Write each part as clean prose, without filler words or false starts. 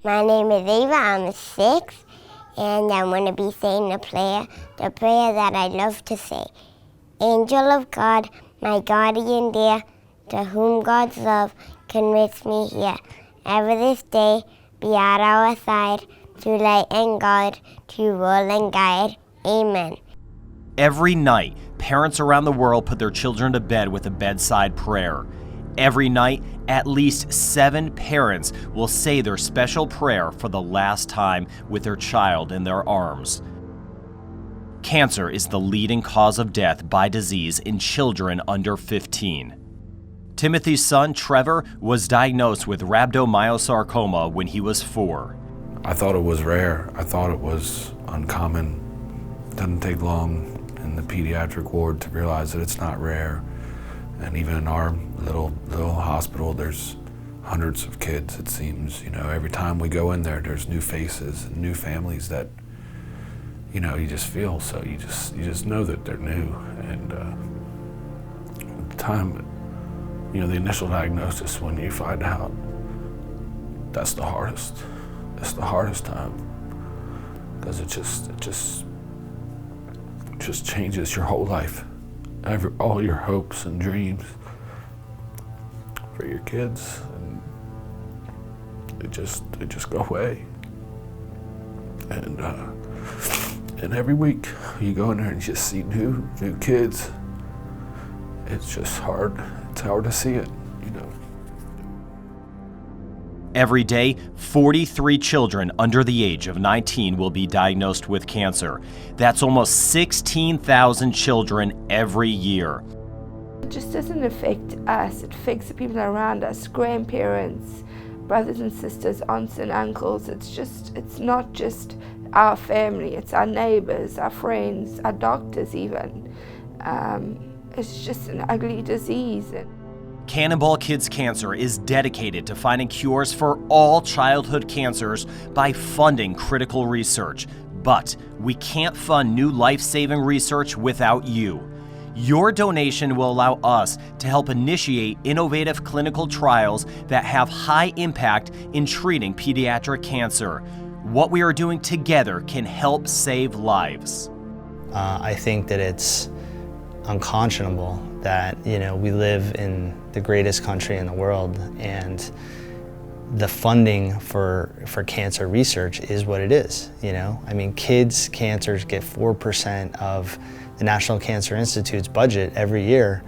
My name is Ava, I'm 6, and I'm going to be saying the prayer that I love to say. Angel of God, my guardian dear, to whom God's love convicts me here. Ever this day, be at our side, to light and guide, to rule and guide. Amen. Every night, parents around the world put their children to bed with a bedside prayer. Every night, at least 7 parents will say their special prayer for the last time with their child in their arms. Cancer is the leading cause of death by disease in children under 15. Timothy's son, Trevor, was diagnosed with rhabdomyosarcoma when he was 4. I thought it was rare. I thought it was uncommon. It doesn't take long in the pediatric ward to realize that it's not rare. And even in our little hospital, there's hundreds of kids, it seems. You know, every time we go in there, there's new faces and new families that, you know, you just feel. So you just know that they're new. And at the time, you know, the initial diagnosis, when you find out, that's the hardest. It's the hardest time, because it just changes your whole life. All your hopes and dreams for your kids, and they just go away. And every week you go in there and you just see new kids. It's just hard. It's hard to see it, you know. Every day, 43 children under the age of 19 will be diagnosed with cancer. That's almost 16,000 children every year. It just doesn't affect us, it affects the people around us, grandparents, brothers and sisters, aunts and uncles. It's not just our family, it's our neighbors, our friends, our doctors even. It's just an ugly disease. Cannonball Kids Cancer is dedicated to finding cures for all childhood cancers by funding critical research. But we can't fund new life-saving research without you. Your donation will allow us to help initiate innovative clinical trials that have high impact in treating pediatric cancer. What we are doing together can help save lives. I think that it's unconscionable that, you know, we live in the greatest country in the world, and the funding for cancer research is what it is, you know? I mean, kids' cancers get 4% of the National Cancer Institute's budget every year,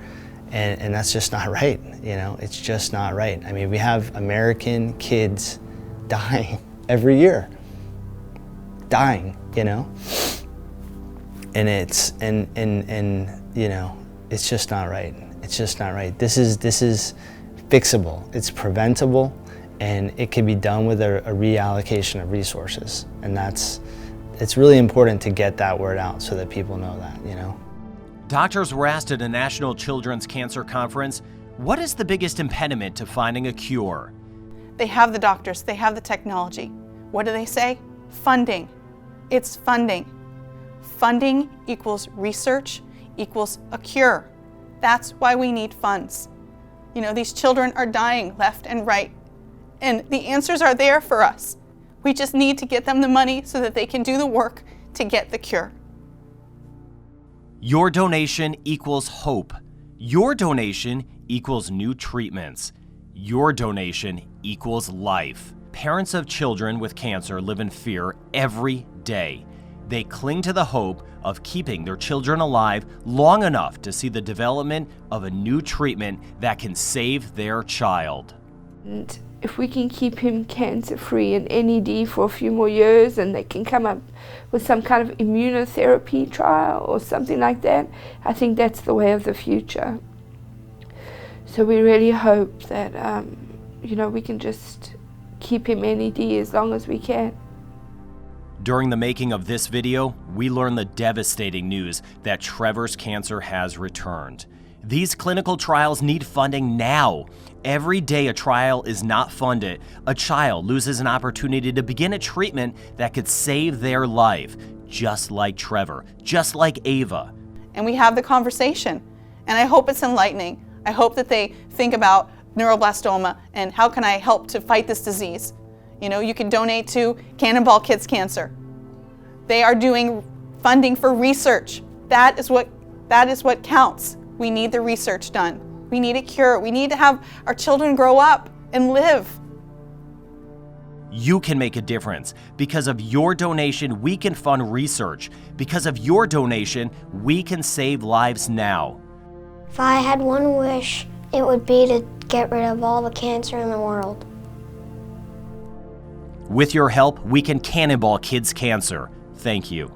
and that's just not right, you know? It's just not right. I mean, we have American kids dying every year, you know? And it's, and you know, it's just not right. It's just not right. This is fixable. It's preventable, and it can be done with a reallocation of resources. And it's really important to get that word out so that people know that, you know. Doctors were asked at a National Children's Cancer Conference, what is the biggest impediment to finding a cure? They have the doctors, they have the technology. What do they say? Funding. It's funding. Funding equals research equals a cure. That's why we need funds. You know, these children are dying left and right, and the answers are there for us. We just need to get them the money so that they can do the work to get the cure. Your donation equals hope. Your donation equals new treatments. Your donation equals life. Parents of children with cancer live in fear every day. They cling to the hope of keeping their children alive long enough to see the development of a new treatment that can save their child. And if we can keep him cancer-free and NED for a few more years, and they can come up with some kind of immunotherapy trial or something like that, I think that's the way of the future. So we really hope that, you know, we can just keep him NED as long as we can. During the making of this video, we learned the devastating news that Trevor's cancer has returned. These clinical trials need funding now. Every day a trial is not funded, a child loses an opportunity to begin a treatment that could save their life, just like Trevor, just like Ava. And we have the conversation, and I hope it's enlightening. I hope that they think about neuroblastoma and how can I help to fight this disease. You can donate to Cannonball Kids Cancer. They are doing funding for research. That is what counts. We need the research done. We need a cure. We need to have our children grow up and live. You can make a difference. Because of your donation, we can fund research. Because of your donation, we can save lives now. If I had one wish, it would be to get rid of all the cancer in the world. With your help, we can Cannonball Kids Cancer. Thank you.